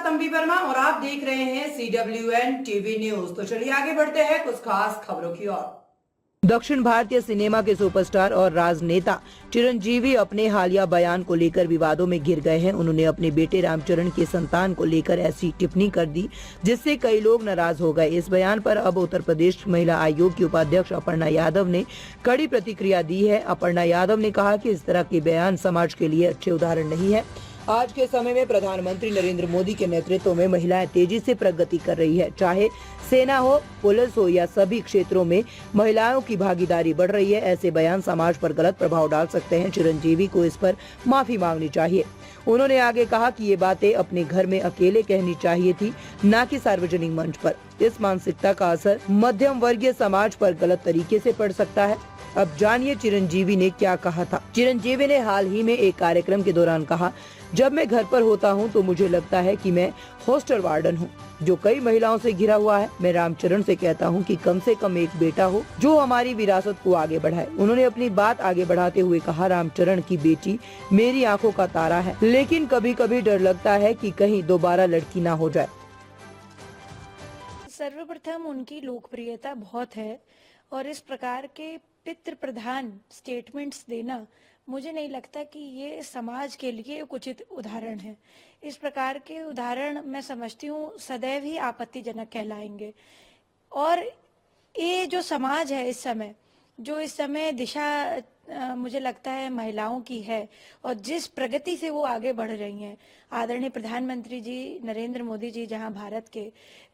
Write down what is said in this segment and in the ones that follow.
साथ अंबी वर्मा और आप देख रहे हैं CWN टीवी न्यूज। तो चलिए आगे बढ़ते हैं कुछ खास खबरों की ओर। दक्षिण भारतीय सिनेमा के सुपरस्टार और राजनेता चिरंजीवी अपने हालिया बयान को लेकर विवादों में घिर गए हैं। उन्होंने अपने बेटे रामचरण के संतान को लेकर ऐसी टिप्पणी कर दी जिससे कई लोग नाराज हो गए। इस बयान पर अब उत्तर प्रदेश महिला आयोग की उपाध्यक्ष अपर्णा यादव ने कड़ी प्रतिक्रिया दी है। अपर्णा यादव ने कहा कि इस तरह के बयान समाज के लिए अच्छे उदाहरण नहीं है। आज के समय में प्रधानमंत्री नरेंद्र मोदी के नेतृत्व में महिलाएं तेजी से प्रगति कर रही है। चाहे सेना हो, पुलिस हो या सभी क्षेत्रों में महिलाओं की भागीदारी बढ़ रही है। ऐसे बयान समाज पर गलत प्रभाव डाल सकते हैं। चिरंजीवी को इस पर माफी मांगनी चाहिए। उन्होंने आगे कहा कि ये बातें अपने घर में अकेले कहनी चाहिए थी, न कि सार्वजनिक मंच पर। इस मानसिकता का असर मध्यम वर्गीय समाज पर गलत तरीके से पड़ सकता है। अब जानिए चिरंजीवी ने क्या कहा था। चिरंजीवी ने हाल ही में एक कार्यक्रम के दौरान कहा, जब मैं घर पर होता हूं तो मुझे लगता है कि मैं हॉस्टल वार्डन हूं जो कई महिलाओं से घिरा हुआ है। मैं रामचरण से कहता हूं कि कम से कम एक बेटा हो जो हमारी विरासत को आगे बढ़ाए। उन्होंने अपनी बात आगे बढ़ाते हुए कहा, रामचरण की बेटी मेरी आंखों का तारा है, लेकिन कभी कभी डर लगता है कि कहीं दोबारा लड़की ना हो जाए। सर्वप्रथम उनकी लोकप्रियता बहुत है और इस प्रकार के पितृ प्रधान स्टेटमेंट्स देना मुझे नहीं लगता कि ये समाज के लिए एक उचित उदाहरण है। इस प्रकार के उदाहरण मैं समझती हूँ सदैव ही आपत्तिजनक कहलाएंगे। और ये जो समाज है इस समय दिशा मुझे लगता है महिलाओं की है और जिस प्रगति से वो आगे बढ़ रही हैं। आदरणीय प्रधानमंत्री जी नरेंद्र मोदी जी जहां भारत के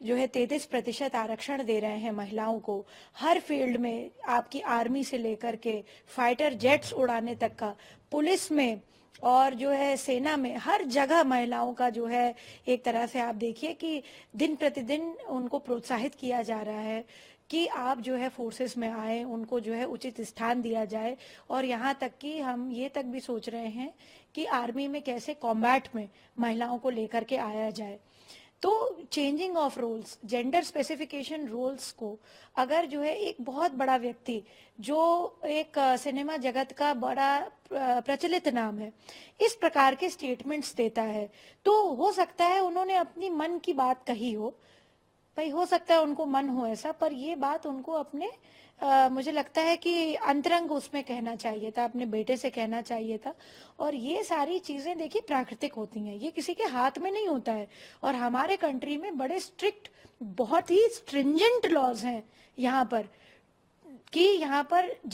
जो है 33% आरक्षण दे रहे हैं महिलाओं को, हर फील्ड में आपकी आर्मी से लेकर के फाइटर जेट्स उड़ाने तक का, पुलिस में और जो है सेना में, हर जगह महिलाओं का जो है एक तरह से आप देखिए कि दिन प्रतिदिन उनको प्रोत्साहित किया जा रहा है कि आप जो है फोर्सेस में आए, उनको जो है उचित स्थान दिया जाए। और यहाँ तक कि हम ये तक भी सोच रहे हैं कि आर्मी में कैसे कॉम्बैट में महिलाओं को लेकर के आया जाए। तो changing of roles, gender specification roles को अगर जो है एक बहुत बड़ा व्यक्ति जो एक सिनेमा जगत का बड़ा प्रचलित नाम है इस प्रकार के स्टेटमेंट्स देता है, तो हो सकता है उन्होंने अपनी मन की बात कही हो, भाई हो सकता है उनको मन हो ऐसा, पर ये बात उनको अपने मुझे लगता है कि अंतरंग उसमें कहना चाहिए था, अपने बेटे से कहना चाहिए था। और ये सारी चीजें देखिए प्राकृतिक होती हैं, ये किसी के हाथ में नहीं होता है। और हमारे कंट्री में बड़े स्ट्रिक्ट, बहुत ही स्ट्रिंजेंट लॉज हैं यहाँ पर कि यहाँ पर